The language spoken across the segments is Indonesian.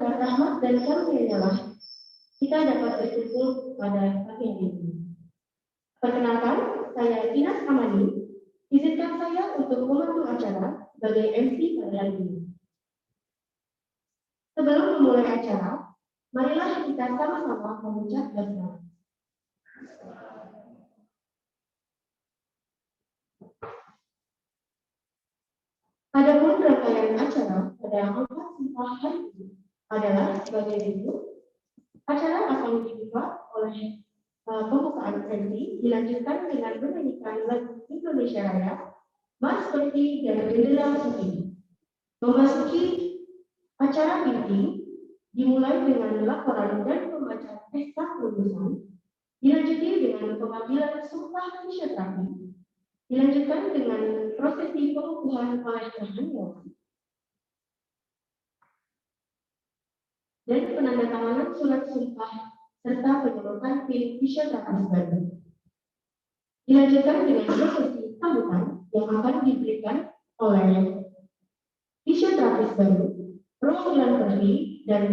berkat rahmat dan karunia lah kita dapat berkumpul pada pagi hari ini. Perkenalkan, saya Inas Amani. Izinkan saya untuk memandu acara sebagai MC pada hari ini. Sebelum memulai acara, marilah kita sama-sama mengucap basmalah. Adapun rangkaian acara pada 4 Sumpah hari ini adalah sebagai berikut. Acara akan dibuka oleh pembukaan MC, dilanjutkan dengan menyanyikan lagu Indonesia Raya, Mas Perti dan Bendera Putih. Memasuki acara inti dimulai dengan laporan dan pembacaan pesta kelulusan, dilanjuti dengan pengambilan sumpah fisioterapi, dilanjutkan dengan prosesi pengukuhan oleh rohaniawan dan penandatanganan surat sumpah serta penyeluruhan pin fisioterapis baru. Dilanjutkan dengan prosesi sambutan yang akan diberikan oleh fisioterapis baru, perwakilan Perti dan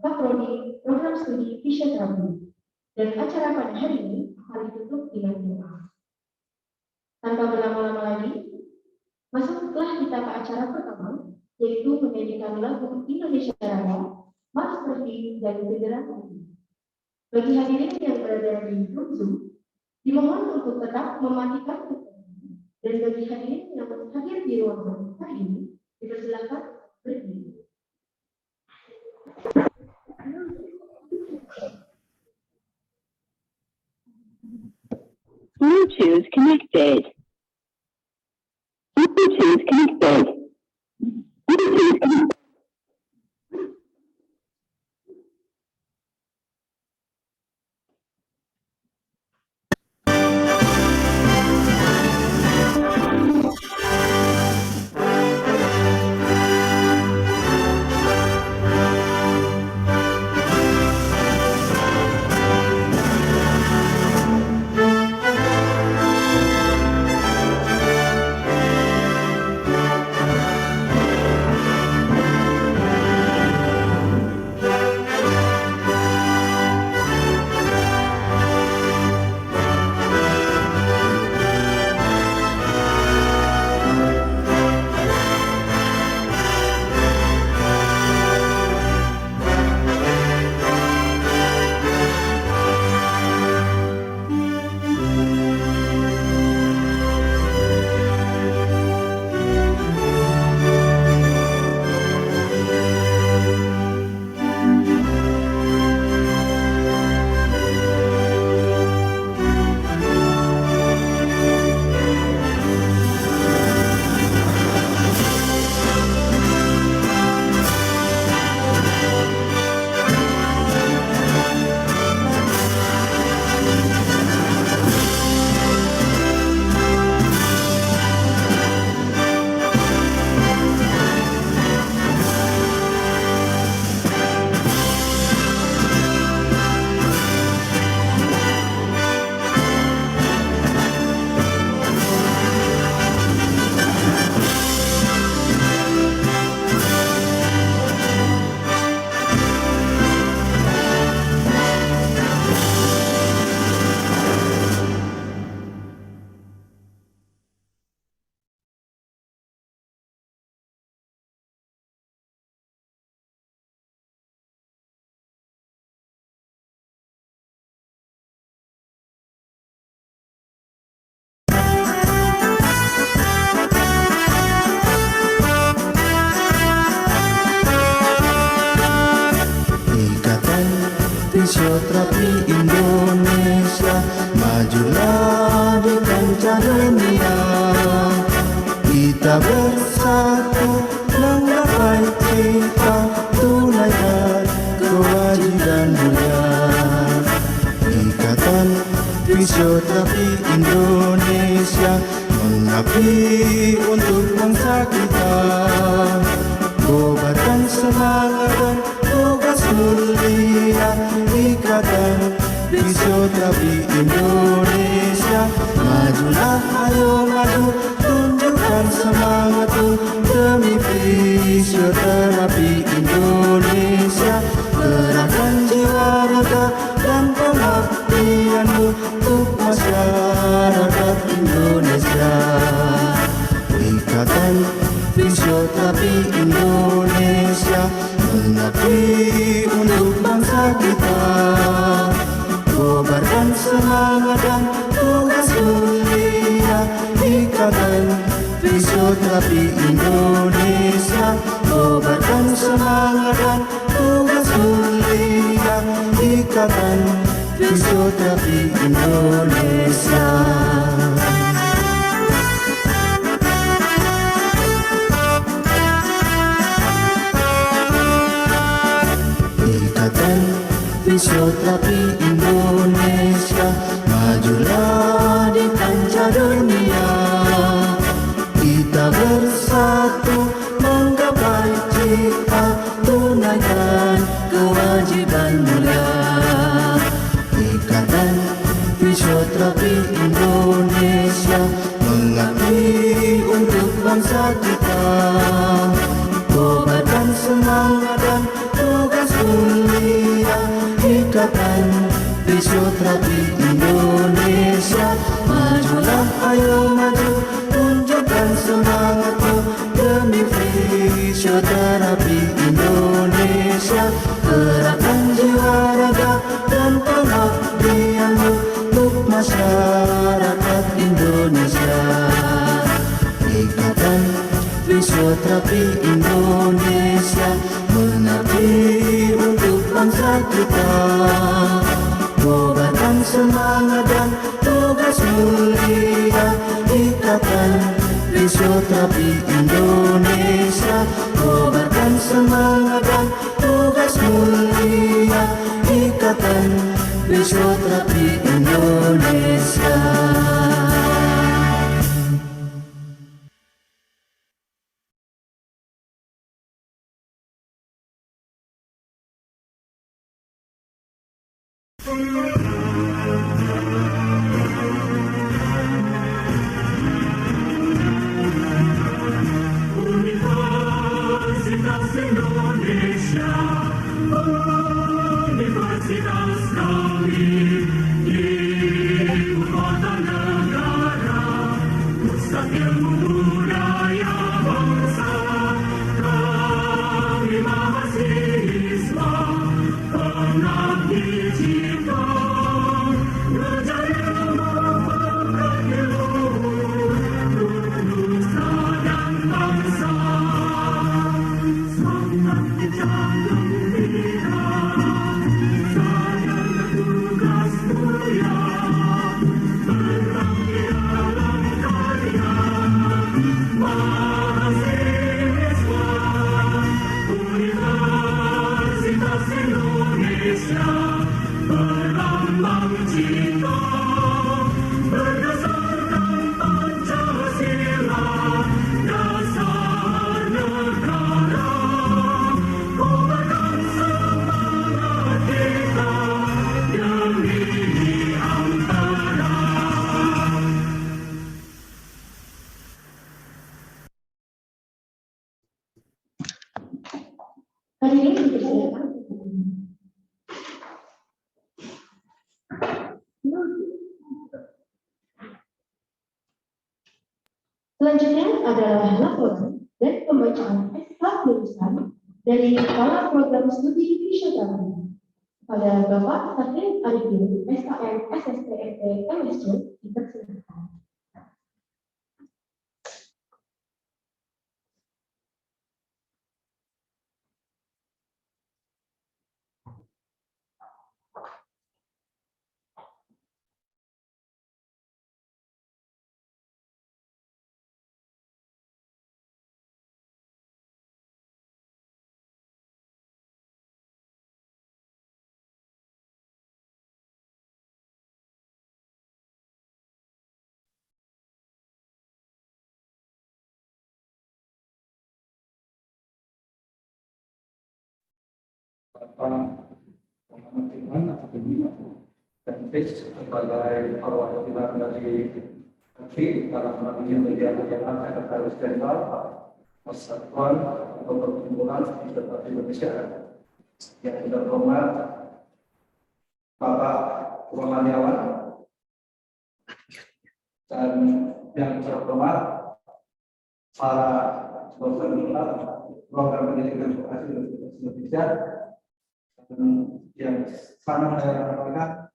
Kaprodi Program Studi Fisioterapi. Dan acara pada hari ini akan ditutup dengan doa. Tanpa berlama-lama lagi, masuklah kita ke acara pertama, yaitu menyanyikan lagu Indonesia Raya, Mas Perti dan Bendera Putih. Bagi hadirin yang berada di grup Zoom, dimohon untuk tetap mematikan mikrofon. Dan bagi hadirin yang hadir di ruangan hari ini, dipersilakan berdiri. Bluetooth connected. Bluetooth connected. Bluetooth connected. Fisioterapi Indonesia, majulah di kancah dunia. Kita bersatu menggapai cita, tunaikan kewajiban mulia. Ikatan Fisioterapi Indonesia mengabdi untuk bangsa kita. Kobarkan semangat dan tugas mulia. Ikatan Fisioterapi Indonesia, majulah, ayo maju, tunjukkan semangatmu demi fisioterapi Indonesia. mengabdi untuk bangsa kita. Kobarkan semangat dan tugas mulia Ikatan Fisioterapi Indonesia. Kobarkan semangat dan tugas mulia Ikatan Fisioterapi Indonesia. Ikatan Fisioterapi Indonesia, majulah di kancah dunia. Kita bersatu menggapai cita, tunaikan kewajiban mulia. Ikatan Fisioterapi Indonesia, mengabdi untuk bangsa kita. Kobarkan semangat dan tugas mulia Ikatan Fisioterapi Indonesia. Majulah, ayo maju, tunjukkan semangatmu demi fisioterapi Indonesia. Kerahkan jiwa raga dan pengabdianmu untuk masyarakat Indonesia. Ikatan Fisioterapi Indonesia, mengabdi untuk bangsa kita. Kobarkan semangat dan tugas mulia Ikatan Fisioterapi Indonesia. Kobarkan semangat dan tugas mulia Ikatan Fisioterapi Indonesia. Universitas Indonesia, universitas kami di ibu kota negara, pusat ilmu budaya bangsa. Kami mahasiswa pengabdi cita, berjaya memperkat ilmu untuk nusa dan bangsa. Semangat jangan gembira, sadar tugas mulia, berbakti dalam karya. Mahasiswa Universitas Indonesia, berlambang cinta, berdasarkan Pancasila, dasar negara. Kobarkan semangat kita demi antara. Hadirin dipersilakan. Selanjutnya adalah laporan dan pembacaan SK lulusan dari Kepala Program Studi Fisioterapi pada Bapak Safrin Arifin, SKM SSTMT MSc, dipersilakan. Pengamatan akademik dan PIS sebagai perwakilan dari negeri dalam hal ini menjadi Sekretaris Jenderal Persatuan atau Perkumpulan Fisioterapi Indonesia. Yang terhormat Bapak Purwamaniawan dan yang terhormat para dokter program pendidikan vokasi Universitas Indonesia. Dan yang sangat saya harapkan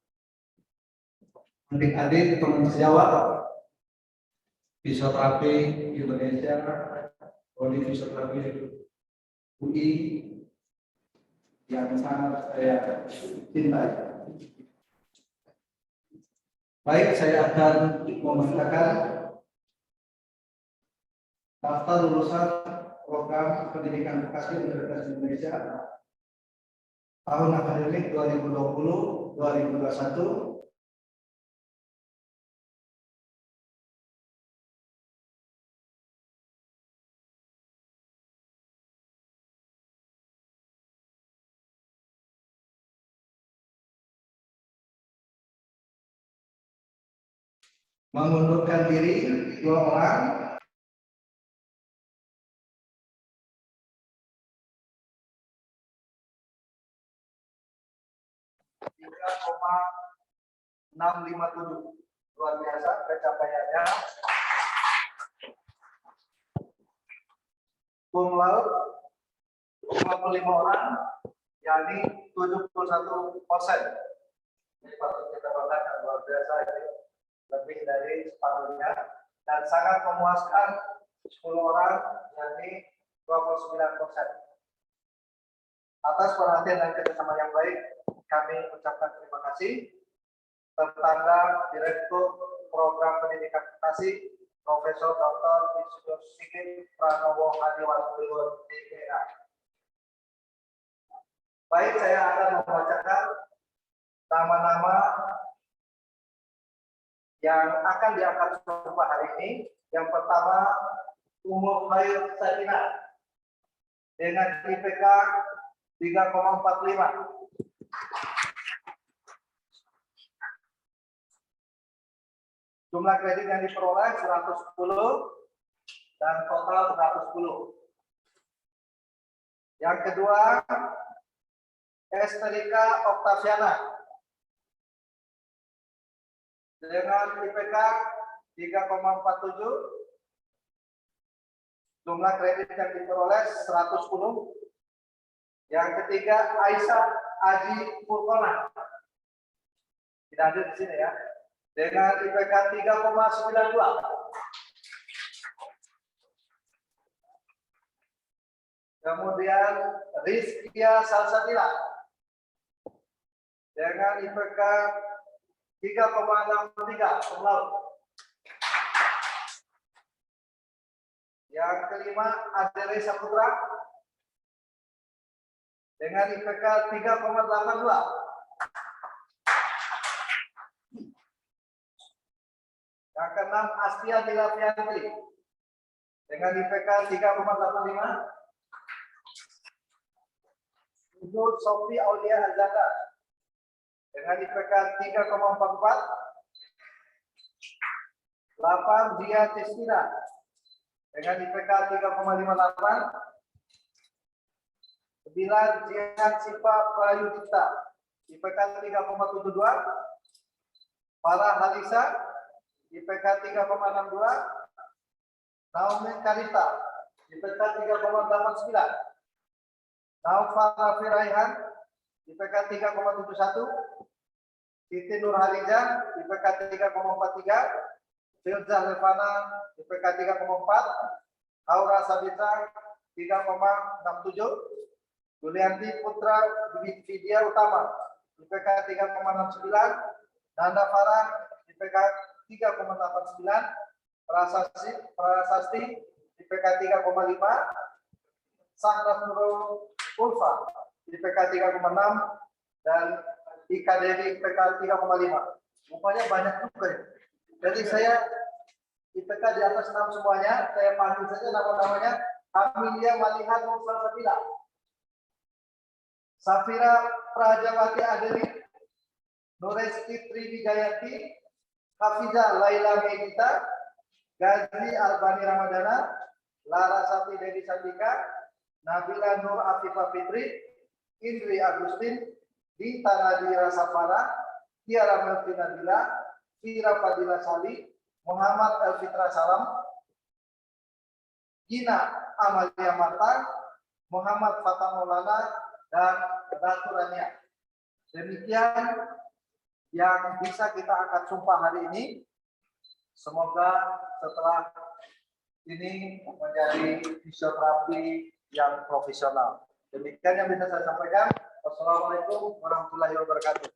adik-adik teman sejawat fisioterapi Indonesia, Prodi Fisioterapi UI yang sangat saya cintai. Baik, saya akan membacakan daftar lulusan program pendidikan vokasi Universitas Indonesia tahun akademik 2020-2021. Mengundurkan diri 2 orang. (3,657) luar biasa pencapaiannya. Cum laude 55 orang, yakni 71%. Ini patut kita banggakan, luar biasa ini, lebih dari separuhnya, dan sangat memuaskan 10 orang, yakni 29%. Atas perhatian dan kerjasama yang baik, kami ucapkan terima kasih. Tertanda Direktur Program Pendidikan Vokasi Profesor Dr. Insinyur Sigit Pranowo Hadiwansyah, DPA. Baik, saya akan membacakan nama-nama yang akan diangkat sumpah hari ini. Yang pertama, Umur Khair Sakina dengan IPK 3,45. Jumlah kredit yang diperoleh 110 dan total 110. Yang kedua, Esterika Octaviana dengan IPK 3,47. Jumlah kredit yang diperoleh 110. Yang ketiga, Aisyah Aji Purkona. Tidak hadir di sini ya. Dengan IPK 3,92. Kemudian Rizkia Salsabila dengan IPK 3,63 cum laude. Yang kelima, Adere Saputra dengan IPK 3,82. Yang keenam, Astia Dilapianti dengan IPK 3,85. Nur Sofi Aulia Azada dengan IPK 3,44. 8, Dia Cestina dengan IPK 3,58. 9, Jihan Sipa Prayudita IPK 3,72. Farah Halisa IPK 3,62. Naomi Karita IPK 3,89. Naufal Rafi Raihan IPK 3,71. Siti Nurhaliza IPK 3,43. Firza Levana IPK 3,4. Aura Sabitra 3,67. Julianti Putra Vidya Utama IPK 3,69. Nanda Farah IPK 3,89. Prasasti IPK 3,5. Sahras Nurul Ulfa IPK 3,6 dan Ika Dewi IPK 3,5. Rupanya banyak juga ya. Jadi saya IPK di atas 6 semuanya, saya panggil saja nama-namanya. Amelia Malihat Salsabila, Safira Prajawati Adeli, Nureski Triwijayanti, Hafiza Laila Medita, Gazi Albani Ramadana, Larasati Dewi Satika, Nabila Nur Afifah Fitri, Indri Agustin, Dinta Nadira Safara, Tiara Melki Nabila, Fira Fadila Sali, Muhammad Elfitra Salam, Gina Amalia Marta, Muhammad Fatah Maulana, dan Ratu Rania. Demikian yang bisa kita angkat sumpah hari ini. Semoga setelah ini menjadi fisioterapi yang profesional. Demikian yang bisa saya sampaikan. Wassalamualaikum warahmatullahi wabarakatuh.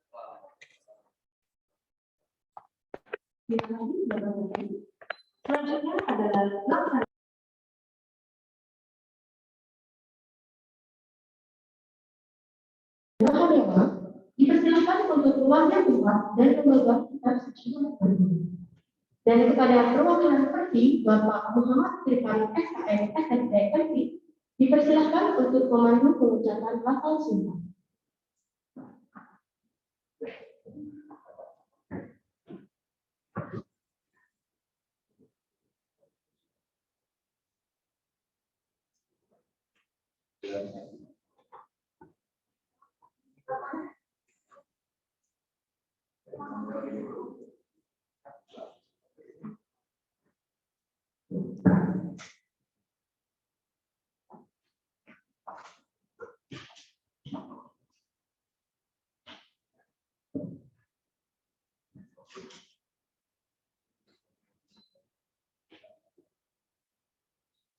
Selanjutnya adalah pelaksanaan. Karyawan dipersilakan untuk keluar dari tempat dan memegang kitab suci yang berdiri. Dan kepada perwakilan fraksi Bapak Muhammad Tripari SKM SSD MV dipersilakan untuk memandu pengucapan lafal sumpah.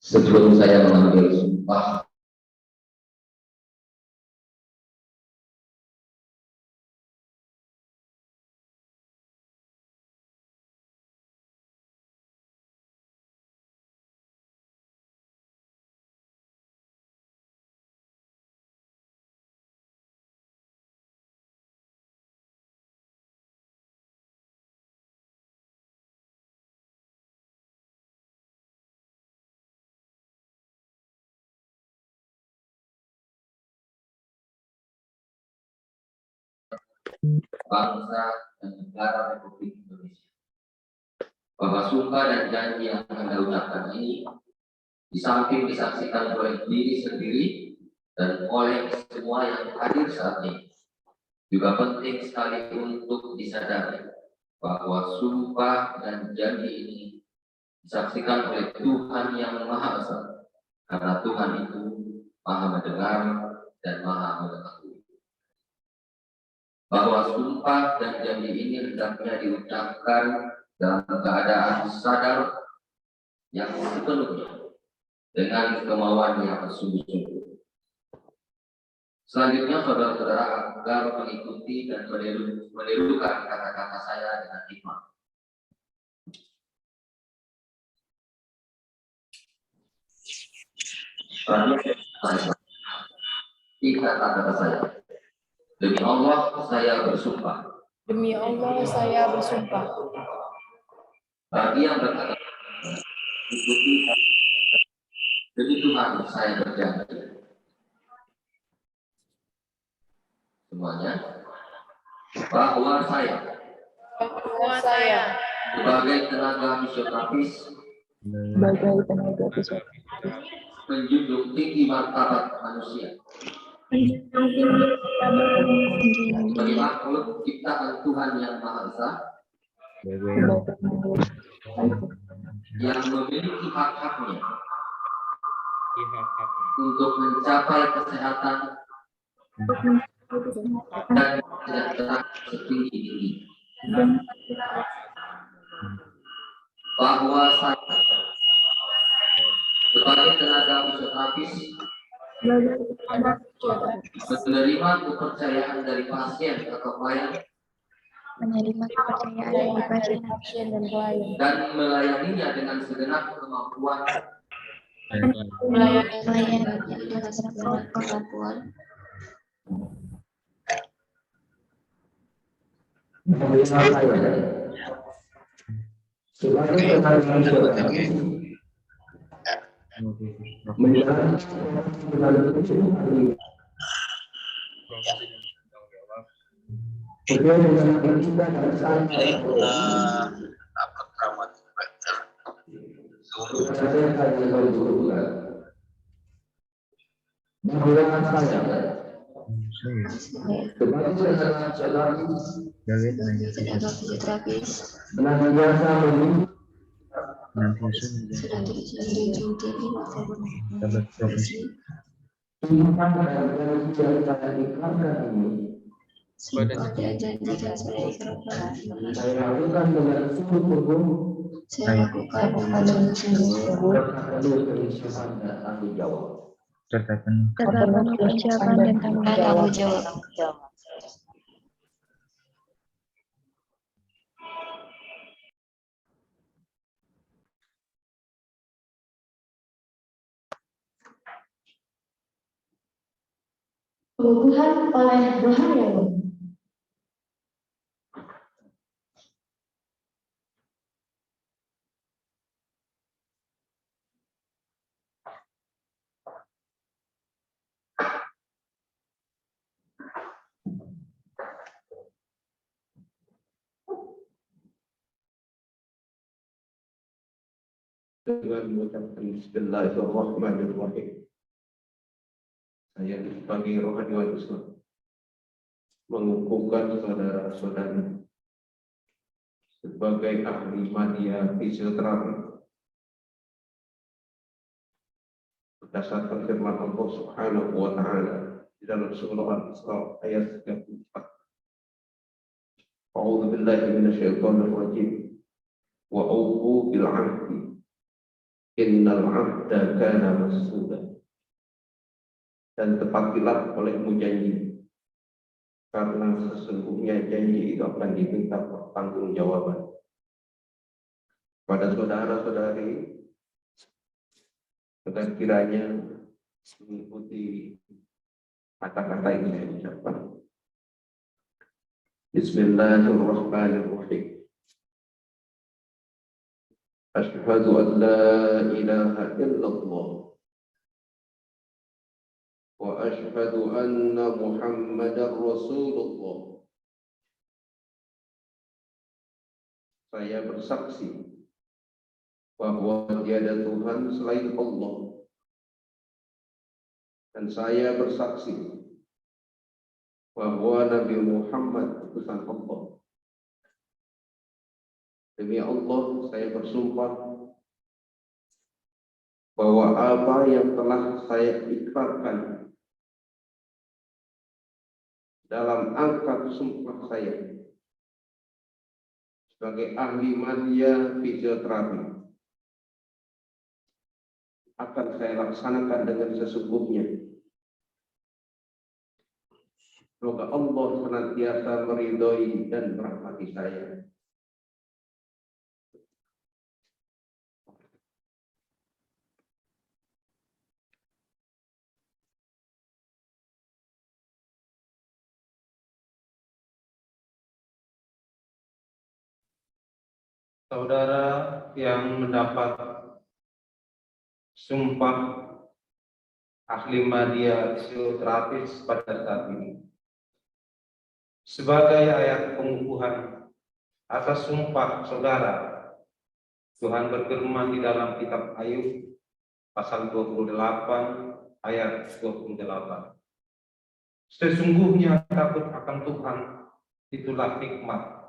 Sebelum saya mengambil sumpah, bangsa dan negara Republik Indonesia, bahwa sumpah dan janji yang Anda ucapkan ini di samping disaksikan oleh diri sendiri dan oleh semua yang hadir saat ini, juga penting sekali untuk disadari bahwa sumpah dan janji ini disaksikan oleh Tuhan yang Maha Esa, karena Tuhan itu Maha mendengar dan Maha mengetahui. Bahwa sumpah dan janji ini hendaknya diucapkan dalam keadaan sadar yang sepenuhnya dengan kemauan yang sungguh-sungguh. Selanjutnya, saudara-saudara agar mengikuti dan menirukan kata-kata saya dengan hikmat. Kata-kata saya. Demi Allah, saya bersumpah. Demi Allah, saya bersumpah. Bagi yang berkata, ikuti. Demi Tuhan, saya berjanji. Semuanya. Bahwa saya sebagai tenaga fisioterapis menjunjung tinggi martabat manusia sebagai makhluk ciptaan Tuhan yang Maha Esa yang memiliki hak-haknya untuk mencapai kesehatan dan sejahtera setinggi-tinggi. Bahwa saya sebagai tenaga fisioterapis menerima kepercayaan dari pasien atau klien dan melayaninya dengan segenap kemampuan Sumpah yang sudah saya ikrarkan ini Sumpah dan janji yang saya ikrarkan ini saya lakukan dengan sungguh-sungguh saya lakukan dengan sungguh-sungguh serta penuh keinsyafan dan tanggung jawab. serta penuh kesiapan dan tanggung jawab. Pengukuhan oleh Rohaniawan. Dengan mengucapkan Bismillahirrahmanirrahim. Saya sebagai rohaniawan Islam mengukuhkan saudara-saudara sebagai ahli media fisioterapi berdasarkan firman Allah Subhanahu wa taala di dalam surah Al-Isra ayat 34. A'udzu billahi minasyaitonir rajim. Wa aufu bil 'ahdi innal 'ahda kana mas'ula. Dan tepatilah olehmu janji, karena sesungguhnya janji itu akan diminta pertanggungjawaban. Pada saudara-saudari, dengan kiranya mengikuti kata-kata yang saya ucapkan. Bismillahirrahmanirrahim. Asyhadu an la ilaha illallah wa asyhadu anna Muhammadar Rasulullah. Saya bersaksi bahwa tiada Tuhan selain Allah, dan saya bersaksi bahwa Nabi Muhammad utusan Allah. Demi Allah, saya bersumpah bahwa apa yang telah saya ikrarkan dalam angkat sumpah saya sebagai ahli media fisioterapi akan saya laksanakan dengan sesungguhnya. Semoga Allah senantiasa meridhoi dan merahmati saya. Saudara yang mendapat sumpah ahli media fisioterapis pada saat ini, sebagai ayat pengukuhan atas sumpah saudara, Tuhan berfirman di dalam kitab Ayub pasal 28 ayat 28. Sesungguhnya takut akan Tuhan itulah hikmat,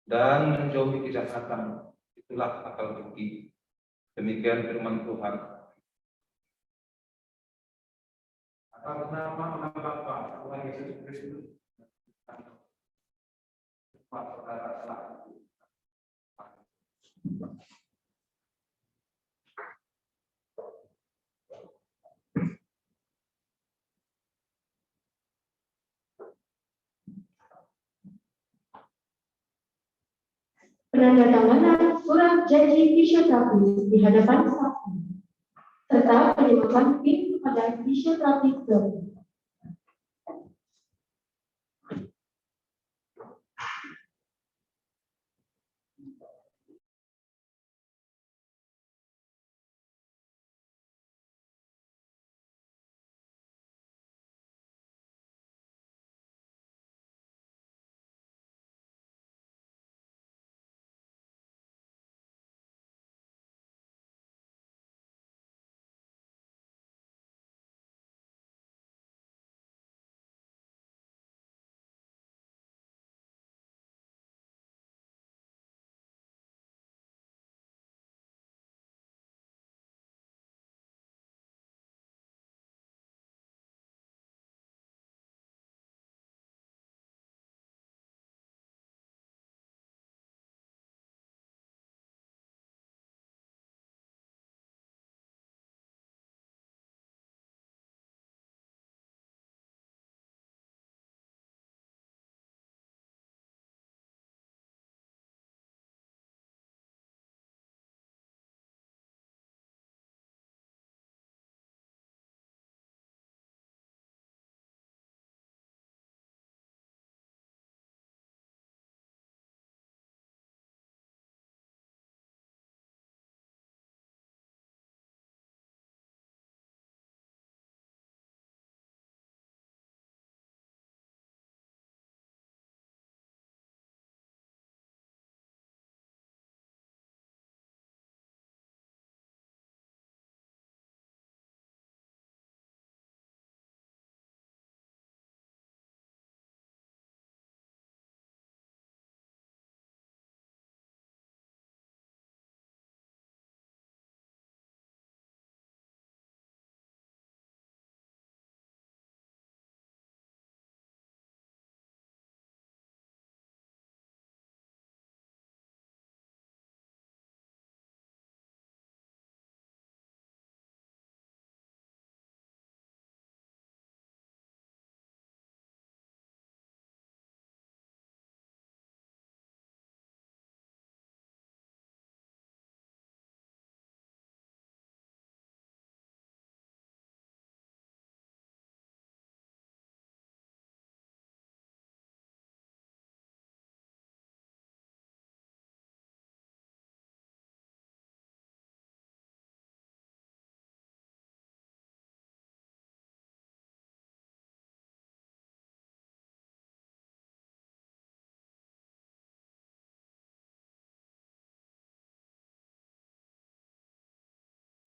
dan menjauhi kejahatan itulah akal budi. Demikian firman Tuhan. Atas nama Bapa Tuhan Yesus Kristus, Penandatanganan surat janji fisioterapis di hadapan saksi, serta penyerahan PIN kepada fisioterapis baru.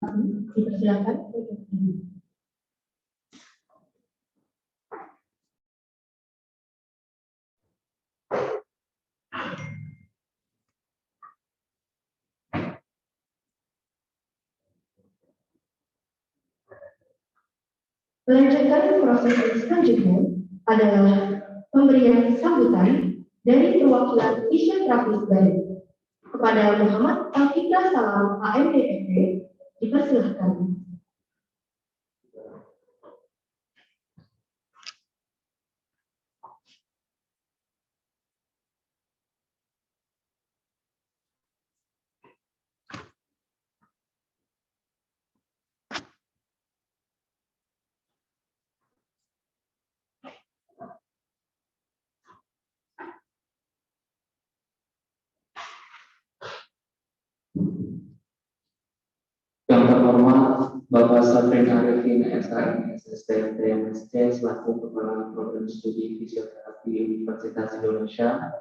Dipersilakan untuk berdiri. Melanjutkan proses selanjutnya adalah pemberian sambutan dari perwakilan fisioterapis baru kepada Muhammad Al-Fikra Salam AMDPP. Dipersilakan. Yang terhormat Bapak Saprin Arifin SHM SST TMSC selaku Kepala Program Studi Fisioterapi Universitas Indonesia.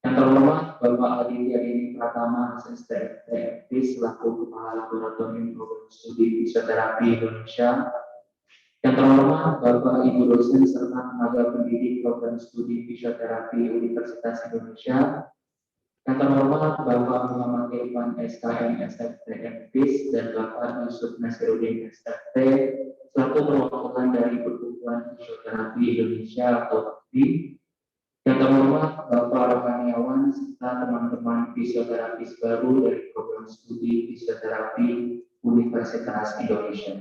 Yang terhormat Bapak Aditya Dini Pratama SST TFP selaku Kepala Laboratorium Program Studi Fisioterapi Indonesia. Yang terhormat Bapak Ibu dosen serta tenaga pendidik Program Studi Fisioterapi Universitas Indonesia. Yang terhormat Bapak Muhammad Irfan SKM SFT MPIS dan Bapak Yusuf Nasiruddin SFT selaku perwakilan dari Perkumpulan Fisioterapi Indonesia atau PFI. Yang terhormat Bapak Rohaniawan serta teman-teman fisioterapis baru dari Program Studi Fisioterapi Universitas Indonesia.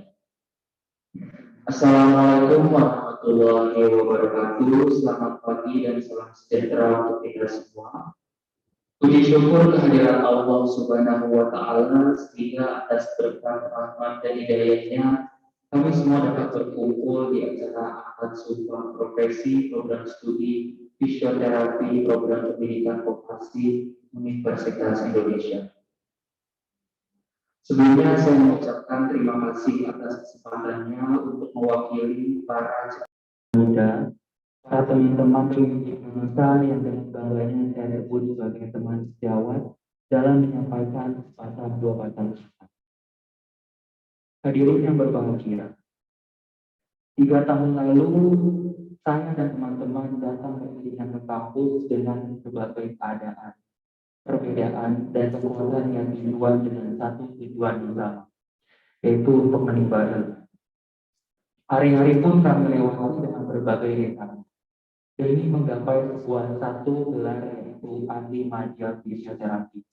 Assalamualaikum warahmatullahi wabarakatuh. Selamat pagi dan salam sejahtera untuk kita semua. Puji syukur kehadiran Allah Subhanahu wa Ta'ala sehingga atas berkat rahmat dan hidayahnya kami semua dapat berkumpul di acara akad sumpah profesi program studi fisioterapi program pendidikan vokasi Universitas Indonesia. Sebelumnya saya mengucapkan terima kasih atas kesempatannya untuk mewakili para muda, para teman-teman pemimpin bangsa yang dengan bangganya saya sebut sebagai teman sejawat dalam menyampaikan sepatah dua patah kata. Hadirin yang berbahagia, 3 tahun lalu saya dan teman-teman datang berkunjung ke kampus dengan berbagai keadaan, perbedaan dan kekuatan yang dijual dengan satu tujuan bersama, yaitu untuk menimba ilmu. Hari-hari pun kami lewati dengan berbagai rintangan demi menggapai sebuah satu gelar yaitu ahli media fisioterapi.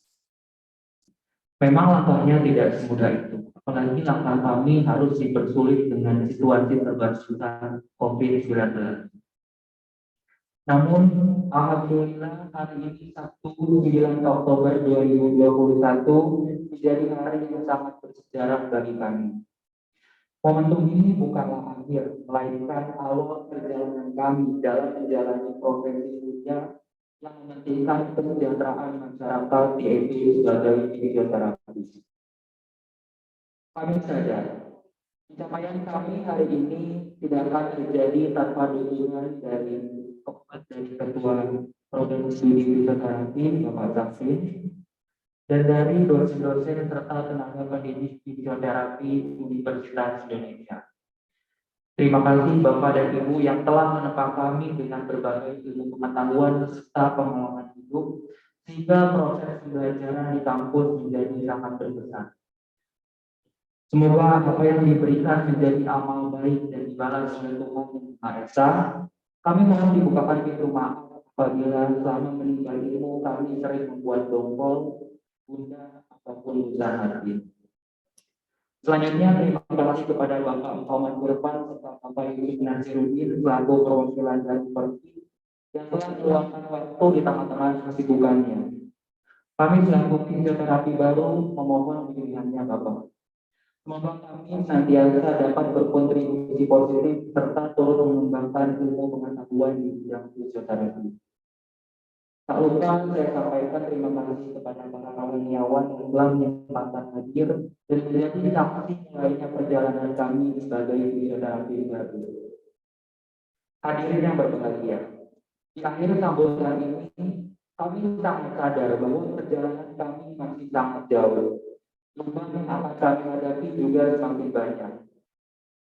Memang langkahnya tidak semudah itu, apalagi langkah kami harus dipersulit dengan situasi serba susah COVID-19. Namun, alhamdulillah hari ini Sabtu 9 Oktober 2021 menjadi hari yang sangat bersejarah bagi kami. Momentum ini bukanlah akhir, melainkan awal perjalanan kami dalam menjalani profesi mulia yang mementingkan kesejahteraan masyarakat yaitu sebagai fisioterapis. Kami sadar, pencapaian kami hari ini tidak akan terjadi tanpa dukungan dari Ketua Program Studi Fisioterapi Bapak Zafrin dan dari dosen-dosen serta tenaga pendidik fisioterapi Universitas Indonesia. Terima kasih Bapak dan Ibu yang telah menepang kami dengan berbagai ilmu pengetahuan serta pengalaman hidup, sehingga proses pembelajaran di kampus menjadi sangat berkesan. Semoga apa yang diberikan menjadi amal baik dan dibalas oleh Tuhan Yang Maha Esa. Kami mohon dibukakan pintu maaf apabila selama menimba ilmu kami sering membuat dongkol, bunda ataupun usaha hati. Selanjutnya terima kasih kepada Bapak Muhammad Irfan serta Bapak Yusuf Nasiruddin selaku perwakilan dari Perki yang telah meluangkan waktu di tengah-tengah kesibukannya. Kami selaku fisioterapi baru memohon pilihannya Bapak. Semoga kami senantiasa dapat berkontribusi positif serta turut mengembangkan ilmu pengetahuan di bidang fisioterapi. Tak lupa saya sampaikan terima kasih kepada para kawanyawan yang telah menyempatkan hadir dan menjadi saksi mulainya perjalanan kami sebagai fisioterapi baru. Hadirin yang berbahagia, di akhir sambutan ini kami sangat sadar bahwa perjalanan kami masih sangat jauh. beban yang akan kami hadapi juga semakin banyak.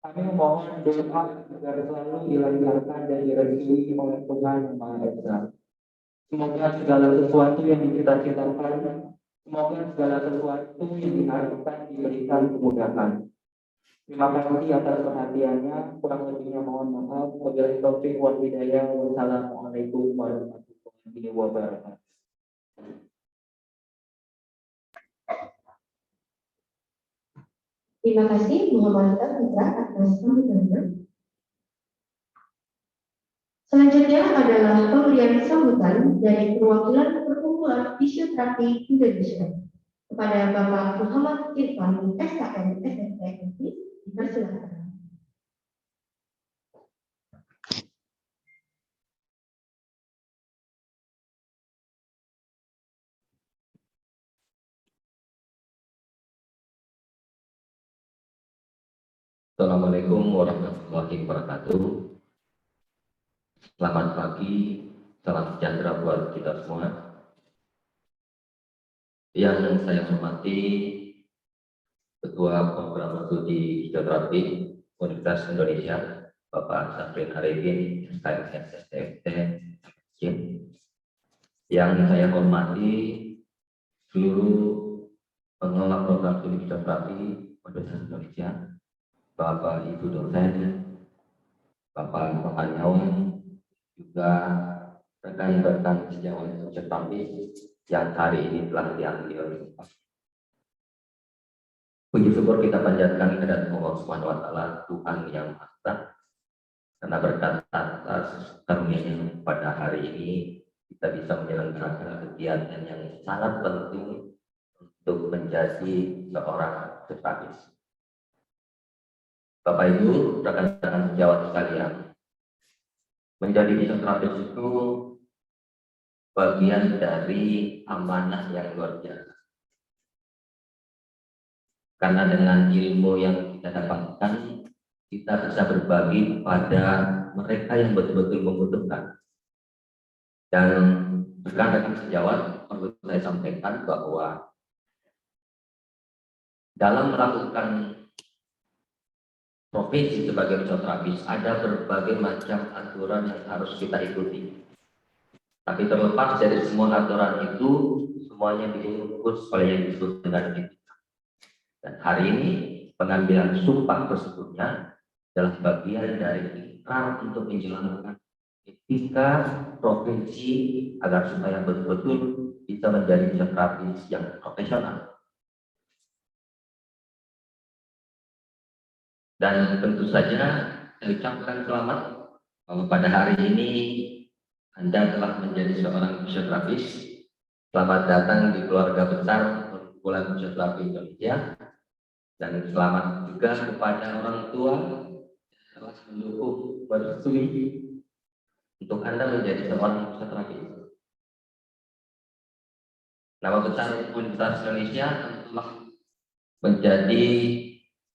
Kami memohon doa agar selalu dilancarkan dan direstui oleh Tuhan Yang Maha Esa. Semoga segala sesuatu yang dicita-citakan, semoga segala sesuatu yang diharapkan diberikan kemudahan. Terima kasih atas perhatiannya. Kurang lebihnya mohon maaf. Wabillahi taufiq wal hidayah. Wassalamualaikum warahmatullahi wabarakatuh. Terima kasih Muhammad Putra atas sambutannya. Selanjutnya adalah pemberian sambutan dari perwakilan Perkumpulan Fisioterapi Indonesia kepada Bapak Muhammad Irfan SKM SSTMI. Dipersilakan. Assalamualaikum warahmatullahi wabarakatuh. Selamat pagi, salam sejahtera buat kita semua. Yang saya hormati Ketua Program Studi Fisioterapi Universitas Indonesia, Bapak Safrin Arifin, SKM Yang saya hormati seluruh pengelola program studi fisioterapi Universitas Indonesia, Bapak Ibu dosen, Bapak pengajawan, juga rekan-rekan sejawat fisioterapi yang hari ini telah diambil. Puji syukur kita panjatkan kepada Allah Subhanahu wa Ta'ala, Tuhan yang Maha Esa, karena berkat atas karunia-Nya pada hari ini kita bisa menyelenggarakan kegiatan yang sangat penting untuk menjadi seorang fisioterapi. Bapak Ibu, rekan-rekan sejawat sekalian, menjadi fisioterapis itu bagian dari amanah yang luar biasa. Karena dengan ilmu yang kita dapatkan, kita bisa berbagi kepada mereka yang betul-betul membutuhkan. Dan rekan-rekan sejawat, perlu saya sampaikan bahwa dalam melakukan profesi sebagai fisioterapis ada berbagai macam aturan yang harus kita ikuti. Tapi terlepas dari semua aturan itu, semuanya dibungkus oleh yang disebut dengan etika. Dan hari ini pengambilan sumpah tersebutnya adalah bagian dari ikrar untuk menjalankan etika profesi agar supaya betul-betul bisa menjadi fisioterapis yang profesional. Dan tentu saja saya ucapkan selamat bahwa pada hari ini Anda telah menjadi seorang fisioterapis. Selamat datang di keluarga besar Perkumpulan Fisioterapi Indonesia. Dan selamat juga kepada orang tua yang telah mendukung berstudi untuk Anda menjadi seorang fisioterapis. Nama besar Universitas Indonesia telah menjadi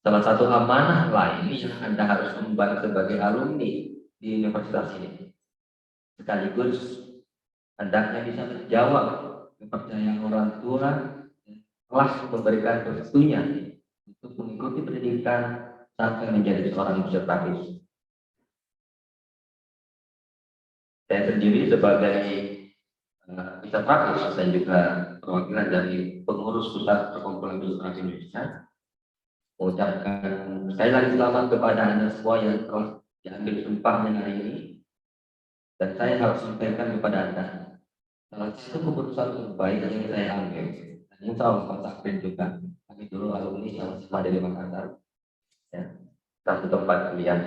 salah satu amanah lain yang Anda harus emban sebagai alumni di universitas ini. Sekaligus hendaknya bisa menjawab kepercayaan orang tua yang telah memberikan restunya untuk mengikuti pendidikan sampai menjadi seorang fisioterapis. Saya sendiri sebagai fisioterapis dan juga perwakilan dari pengurus pusat Perkumpulan Fisioterapi Indonesia mengucapkan sekali lagi selamat kepada Anda semua yang telah diambil sumpahnya hari ini. Dan saya harus sampaikan kepada Anda salah satu keputusan terbaik yang saya ambil. Dan insya Allah Pak Safrin juga, kami dulu alumni sama-sama dari Makassar, ya, satu tempat kuliah.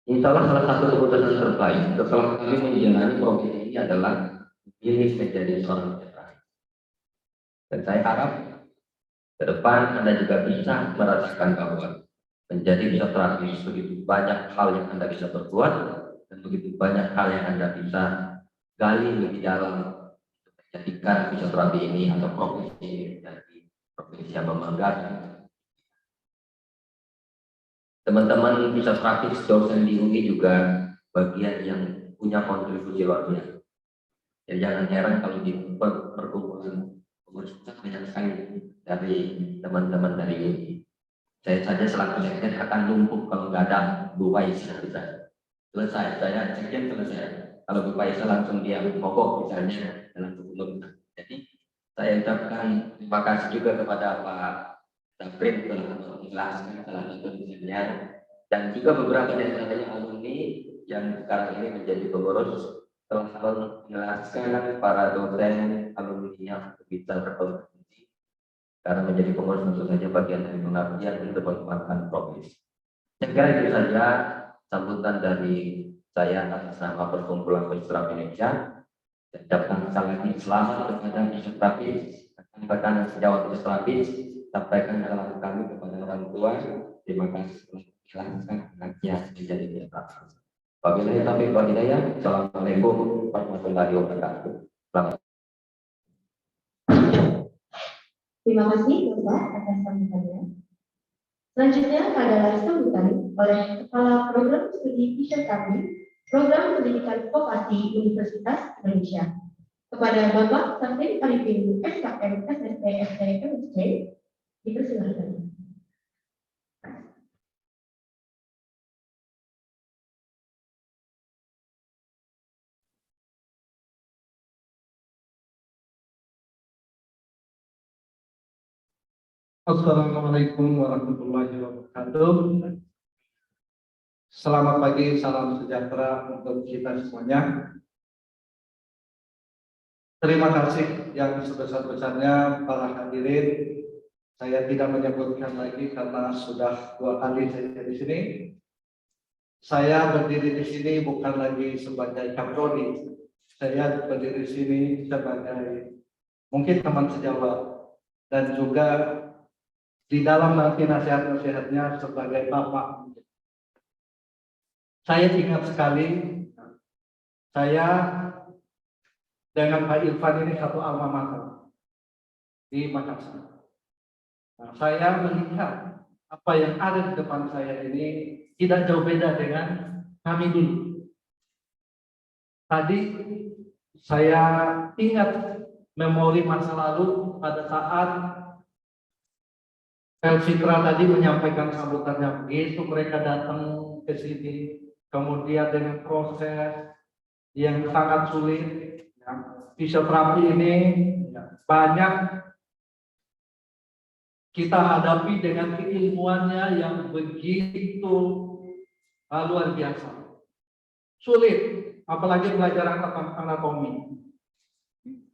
Insya Allah salah satu keputusan terbaik setelah kami menjalani profesi ini adalah memilih menjadi seorang fisioterapis. Dan saya harap ke depan Anda juga bisa merasakan bahwa menjadi fisioterapis begitu banyak hal yang Anda bisa berbuat dan begitu banyak hal yang Anda bisa gali lebih dalam untuk menjadikan fisioterapi ini atau profesi ini menjadi profesi yang membanggakan. Teman-teman fisioterapis dosen di UI juga bagian yang punya kontribusi luar biasa. Jadi jangan heran kalau di perkumpulan pengurus pusat banyak sekali dari teman-teman dari saya saja selaku sekjen akan lumpuh kalau nggak ada Bu Faisal selesai, saya sekjen selesai. Kalau Bu Faisal langsung dia mogok misalnya dalam sebelum. Jadi saya ucapkan terima kasih juga kepada Pak Saprin telah menjelaskan salah satu desainnya dan juga beberapa dari alumni yang sekarang ini menjadi pengurus telah menjelaskan para dosen alumni yang bisa berkontribusi karena menjadi pengurus tentu saja bagian dari pengabdian untuk mengembangkan profesi. Saya kira itu saja sambutan dari saya atas nama Perkumpulan Magistra Indonesia. Dan ucapkan sekali lagi selamat kepada peserta PIS, rekan-rekan sejawat peserta PIS, sampaikan salam kami kepada orang tua. Terima kasih telah menjelaskan anaknya menjadi peserta. Wabillahi taufiq wal hidayah. Assalamualaikum warahmatullahi wabarakatuh. Selamat. Terima kasih Bapak atas sambutannya. Selanjutnya adalah sambutan oleh Kepala Program Studi Fisioterapi Program Pendidikan Vokasi Universitas Indonesia kepada Bapak Saprin Arifin SKM SST STMSC dipersilakan. Assalamualaikum warahmatullahi wabarakatuh. Selamat pagi, salam sejahtera untuk kita semuanya. Terima kasih yang sebesar-besarnya para hadirin. Saya tidak menyebutkan lagi karena sudah 2 kali saya di sini. Saya berdiri di sini bukan lagi sebagai kaprodi. Saya berdiri di sini sebagai mungkin teman sejawat dan juga di dalam nanti nasihat-nasihatnya sebagai bapak. Saya ingat sekali, saya dengan Pak Irfan ini satu alma mater di Makassar. Nah, saya melihat apa yang ada di depan saya ini tidak jauh beda dengan kami dulu. Tadi saya ingat memori masa lalu pada saat Elvitra tadi menyampaikan sambutannya begitu mereka datang ke sini. Kemudian dengan proses yang sangat sulit, ya, fisioterapi ini banyak kita hadapi dengan keilmuannya yang begitu luar biasa. Sulit, apalagi pelajaran tentang anatomi.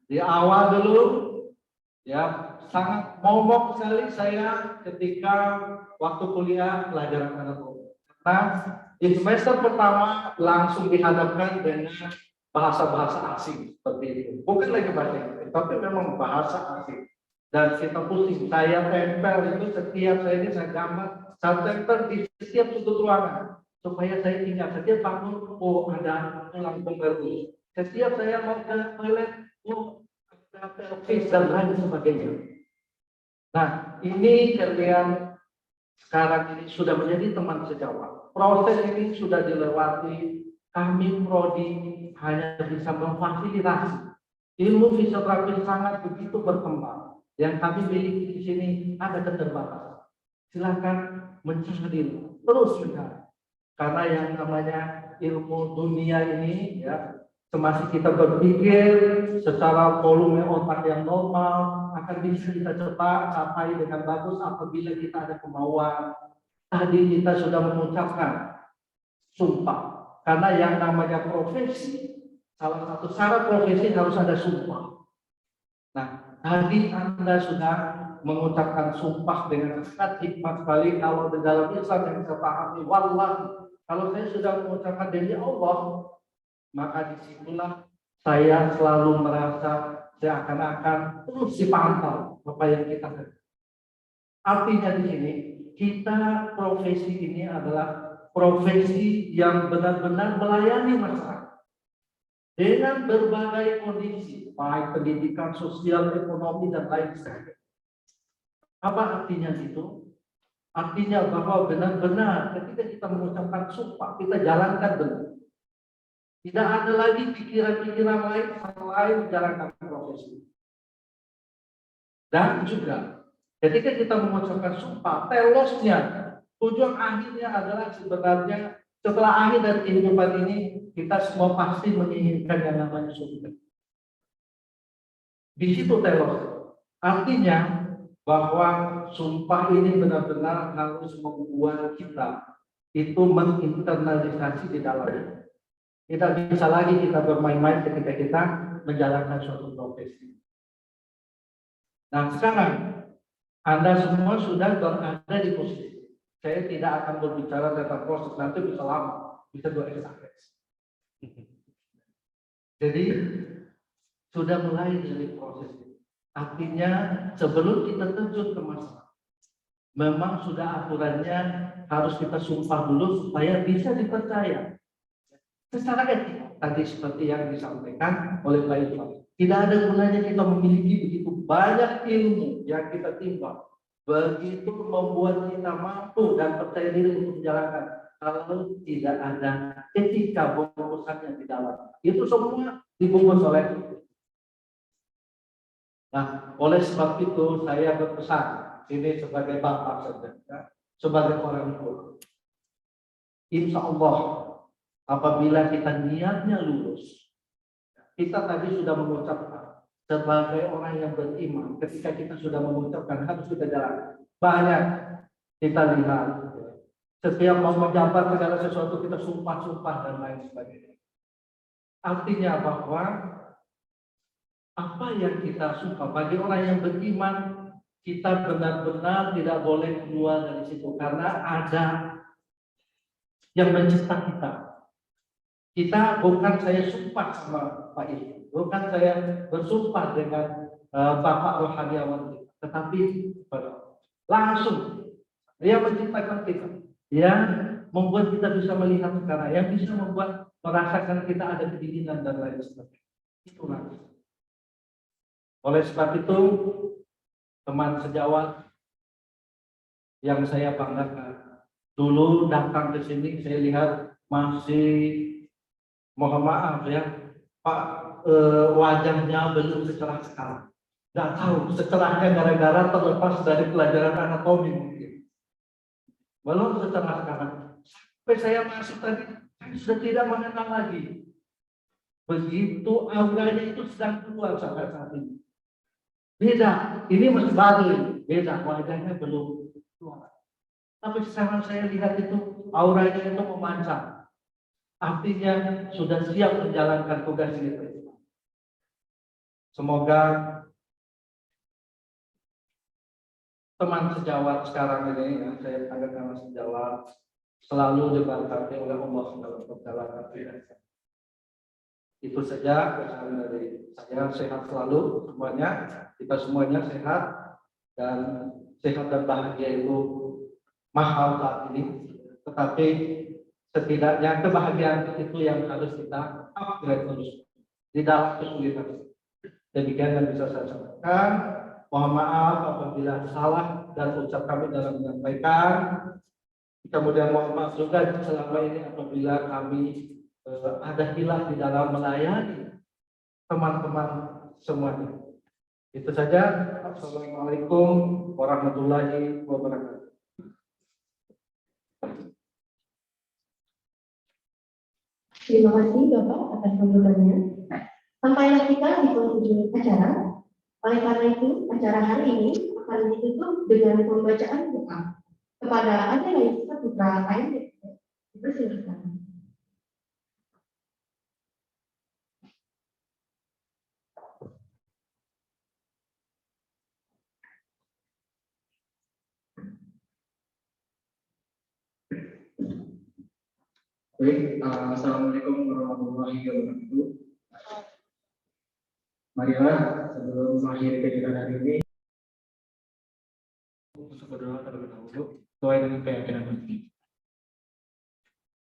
Di awal dulu, ya sangat momok sekali saya ketika waktu kuliah pelajaran anatomi. Karena di semester pertama langsung dihadapkan dengan bahasa-bahasa asing seperti itu. Bukan lagi bahasa Inggris, tapi memang bahasa asing. Dan kita pusing, saya tempel itu setiap saya gambar, saya tempel di setiap sudut ruangan. Supaya saya ingat, setiap bangun, oh ada tulang punggung. Setiap saya mau ke toilet, oh ada pelvis dan lain sebagainya. Nah, ini kalian sekarang ini sudah menjadi teman sejawat. Proses ini sudah dilewati. Kami prodi hanya bisa memfasilitasi. Ilmu fisioterapi sangat begitu berkembang. Yang kami miliki di sini ada keterbatasan. Silakan mencari terus mencari. Karena yang namanya ilmu dunia ini, ya, semasa kita berpikir secara volume otak yang normal akan bisa kita capai dengan bagus apabila kita ada kemauan. Tadi kita sudah mengucapkan sumpah. Karena yang namanya profesi, salah satu syarat profesi harus ada sumpah. Nah, tadi Anda sudah mengucapkan sumpah dengan sangat hikmat sekali. Kalau di dalam Islam yang saya pahami, wallahi, kalau saya sudah mengucapkan demi Allah, maka disitulah saya selalu merasa seakan-akan terus dipantau apa yang kita kerjakan. Artinya di sini, kita profesi ini adalah profesi yang benar-benar melayani masyarakat dengan berbagai kondisi, baik pendidikan, sosial, ekonomi, dan lain sebagainya. Apa artinya itu? Artinya bahwa benar-benar ketika kita mengucapkan sumpah, kita jalankan benar. Tidak ada lagi pikiran-pikiran lain selain menjalankan profesi. Dan juga ketika kita mengucapkan sumpah, telosnya, tujuan akhirnya adalah sebenarnya setelah akhir dari kehidupan ini, kita semua pasti menginginkan yang namanya surga. Di situ telos. Artinya bahwa sumpah ini benar-benar harus membuat kita itu menginternalisasi di dalamnya. Tidak bisa lagi kita bermain-main ketika kita menjalankan suatu profesi. Nah sekarang Anda semua sudah berada di posisi. Saya tidak akan berbicara tentang proses, nanti bisa lama, bisa 2 SKS. Jadi sudah mulai dari proses ini. Artinya sebelum kita terjun ke masalah, memang sudah aturannya harus kita sumpah dulu supaya bisa dipercaya. Secara etik tadi seperti yang disampaikan oleh Pak Irfan, tidak ada gunanya kita memiliki begitu banyak ilmu yang kita timba, begitu membuat kita mampu dan percaya diri untuk menjalankan, kalau tidak ada etika bungkusannya di dalam. Itu semua dibungkus oleh. Nah, oleh sebab itu saya berpesan ini sebagai bapak saja, sebagai orang tua. Insya Allah apabila kita niatnya lurus, kita tadi sudah mengucapkan sebagai orang yang beriman, ketika kita sudah mengucapkan harus kita jalan. Banyak kita lihat setiap mau menjabat segala sesuatu kita sumpah-sumpah dan lain sebagainya. Artinya bahwa apa yang kita sumpah bagi orang yang beriman, kita benar-benar tidak boleh keluar dari situ karena ada yang mencipta kita. Kita bukan saya sumpah sama Pak Ibu, bukan saya bersumpah dengan Bapak Rohaniawan kita, tetapi langsung dia menciptakan kita, yang membuat kita bisa melihat sekarang, yang bisa membuat merasakan kita ada kedinginan dan lain sebagainya. Itulah. Oleh sebab itu, teman sejawat yang saya banggakan, dulu datang ke sini saya lihat masih, mohon maaf ya, Pak, wajahnya belum secerah sekarang. Nggak tahu secerahnya gara-gara terlepas dari pelajaran anatomi mungkin. Belum secerah sekarang. Sampai saya masuk tadi, saya sudah tidak mengenal lagi. Begitu auranya itu sedang keluar sampai saat ini. Beda, ini masih baru, beda, wajahnya belum keluar. Tapi sekarang saya lihat itu, auranya itu memancar. Artinya sudah siap menjalankan tugas itu. Semoga teman sejawat sekarang ini, yang saya anggap teman sejawat, selalu diberkati oleh Allah dalam perjalanan hidup. Itu saja pesan dari saya, sehat selalu semuanya, kita semuanya sehat, dan sehat dan bahagia itu mahal saat ini, tetapi setidaknya kebahagiaan itu yang harus kita upgrade terus di dalam kesulitan. Demikian yang bisa saya sampaikan. Mohon maaf apabila salah dan ucap kami dalam menyampaikan. Kemudian mohon maaf juga selama ini apabila kami ada hilaf di dalam melayani teman-teman semuanya. Itu saja. Assalamualaikum warahmatullahi wabarakatuh. Terima kasih Bapak atas sambutannya. Sampailah kita di penghujung acara. Oleh karena itu, acara hari ini akan ditutup dengan pembacaan doa kepada Ade Laisa Putra AMD. Dipersilakan. Baik, assalamualaikum warahmatullahi wabarakatuh. Marilah sebelum mengakhiri kegiatan hari ini, untuk berdoa terlebih dahulu sesuai dengan keyakinan hati.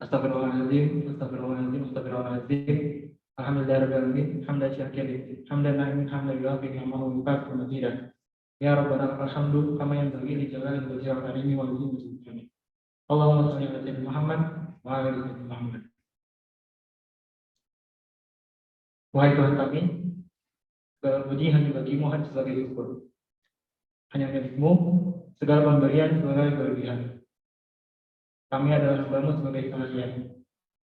Astagfirullahaladzim, astagfirullahaladzim, astagfirullahaladzim. Alhamdulillahirabbil alamin, hamdan syakirin, hamdan na'imin, hamdan yuafi ni'amahu yukafi mazidah. Ya Rabbana alhamdu kama yanbaghi li jalali wajhika al-karimi wa li wajhika. Allahumma shalli ala sayyidina Muhammad wa ala ali sayyidina Muhammad. Wahai Tuhan kami, puji hanya bagimu hanya sebagai syukur. hanya milik-Mu, segala pemberian, segala kelebihan. Kami adalah hamba-Mu sebagai sekalian,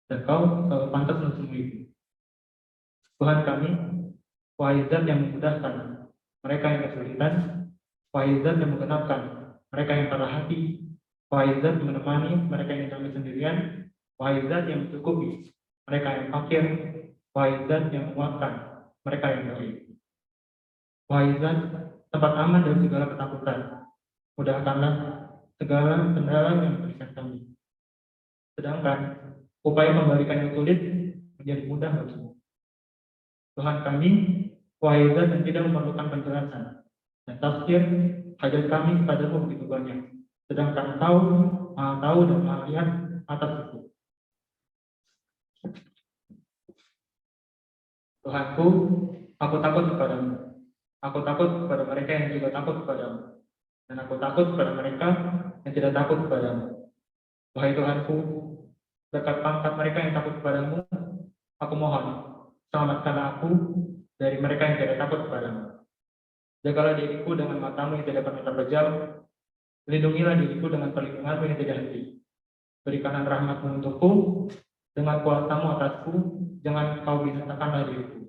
dan Kau selalu pantas untuk semua itu. Tuhan kami, Wahai Zat yang memudahkan mereka yang kesulitan, Wahai Zat yang menggenapkan mereka yang patah hati, Wahai Zat yang menemani mereka yang kami sendirian, Wahai Zat yang mencukupi mereka yang fakir, Wahai Zat yang menguatkan mereka yang baik. Wahai Zat, tempat aman dari segala ketakutan, mudahkanlah segala kendala yang memberikan kami. Sedangkan upaya membalikan yang sulit menjadi mudah bagimu. Tuhan kami, Wahai Zat yang tidak memerlukan penjelasan dan tafsir, hajat kami kepadamu begitu banyak. Sedangkan Engkau Maha tahu dan Maha lihat atas itu. Tuhanku, aku takut kepadamu. Aku takut kepada mereka yang juga takut kepadamu. Dan aku takut kepada mereka yang tidak takut kepadamu. Wahai Tuhanku, berkat pangkat mereka yang takut kepadamu, aku mohon, selamatkanlah aku dari mereka yang tidak takut kepadamu. Jagalah diriku dengan matamu yang tidak pernah terpejam, lindungilah diriku dengan perlindunganmu yang tidak henti. Berikanlah rahmatmu untukku, dengan kuasamu atasku, jangan kau binasakanlah diriku.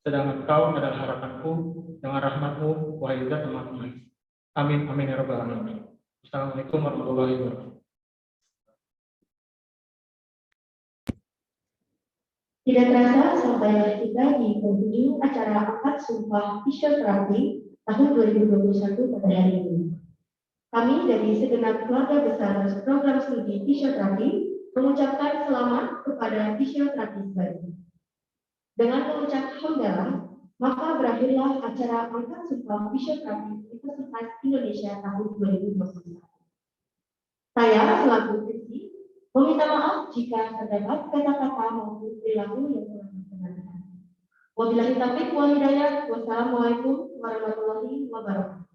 Sedangkan kau adalah harapanku, dengan rahmatmu, Wahai Zat yang Maha Pengasih. Amin, amin ya rabbal alamin. Assalamualaikum warahmatullahi wabarakatuh. Tidak terasa sampai kita di penghujung acara akad sumpah fisioterapi tahun 2021 pada hari ini. Kami dari segenap keluarga besar program studi fisioterapi mengucapkan selamat kepada fisioterapi baru. Dengan mengucap hamdalah, maka berakhirlah acara akad sumpah fisioterapi Universitas Indonesia tahun 2021. Saya selaku MC meminta maaf jika terdapat kata-kata maupun perilaku yang kurang berkenan. Wabillahi taufiq wal hidayah. Wassalamualaikum warahmatullahi wabarakatuh.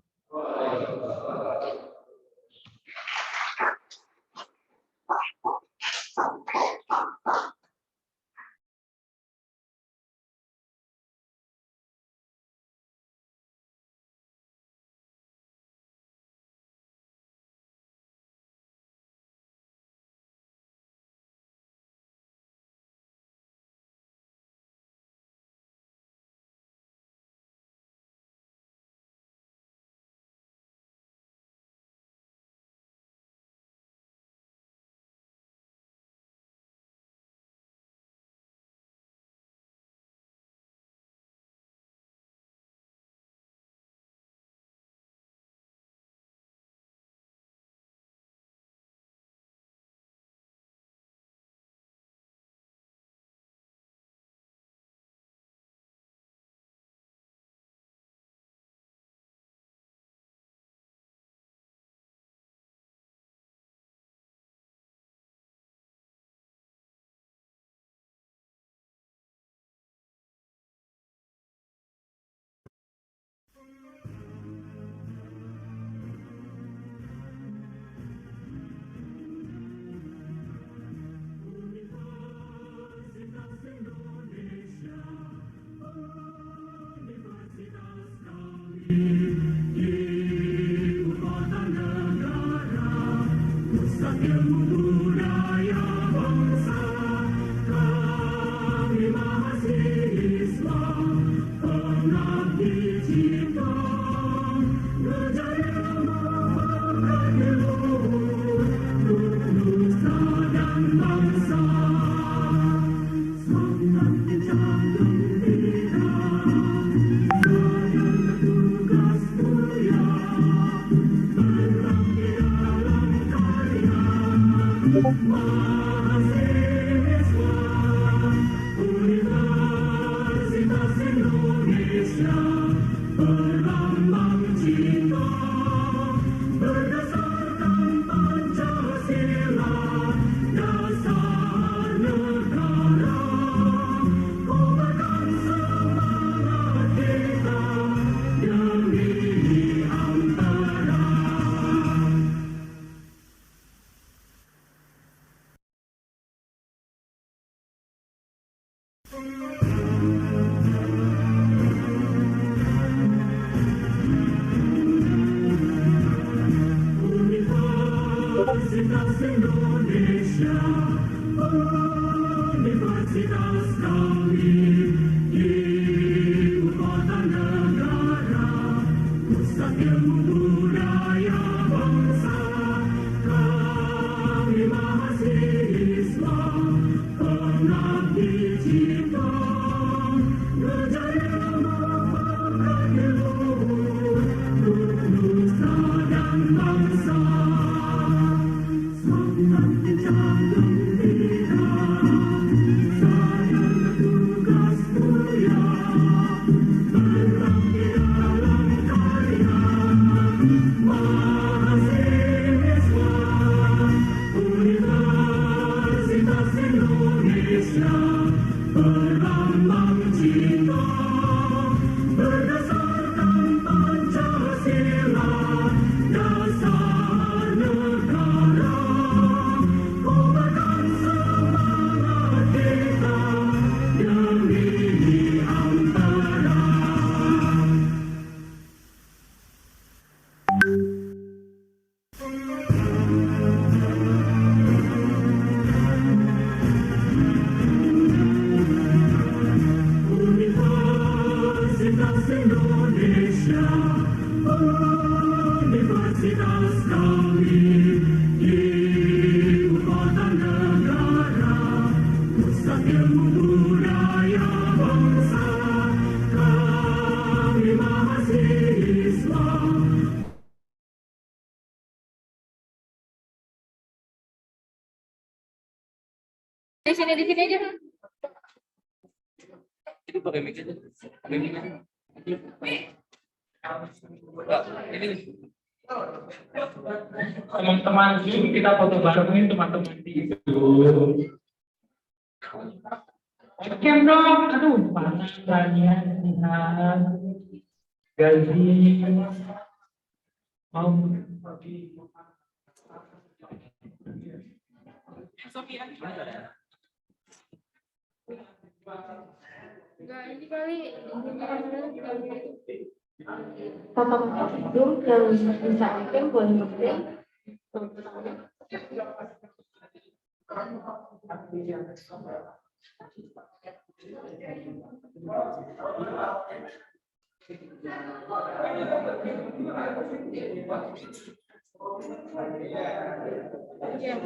Universitas Indonesia, universitas kami, ibu kota negara, pusat ilmu budaya bangsa. Kami mahasiswa, pengabdi cipta, berjaya membawakan ilmu untuk nusa dan bangsa. Semangat di jantung kita, sadar tugas mulia, berbakti dalam karya, mahasiswa Universitas Indonesia, berlambang cinta, berdasarkan Pancasila, dasar negara, kobarkan semangat kita demi Antara. Universitas Indonesia, universitas kami, ibu kota negara, pusat ilmu budaya bangsa. Kami mahasiswa. Di sini aja. Itu pakai mic aja. Pakai mic aja. Ini teman-teman Zoom, kita foto barengin teman-teman di itu. Oke dong, aduh panas banyak lihat gaji mau Enggak, ini kali Tatap Zoom yang bisa aktif boleh aktif. ya.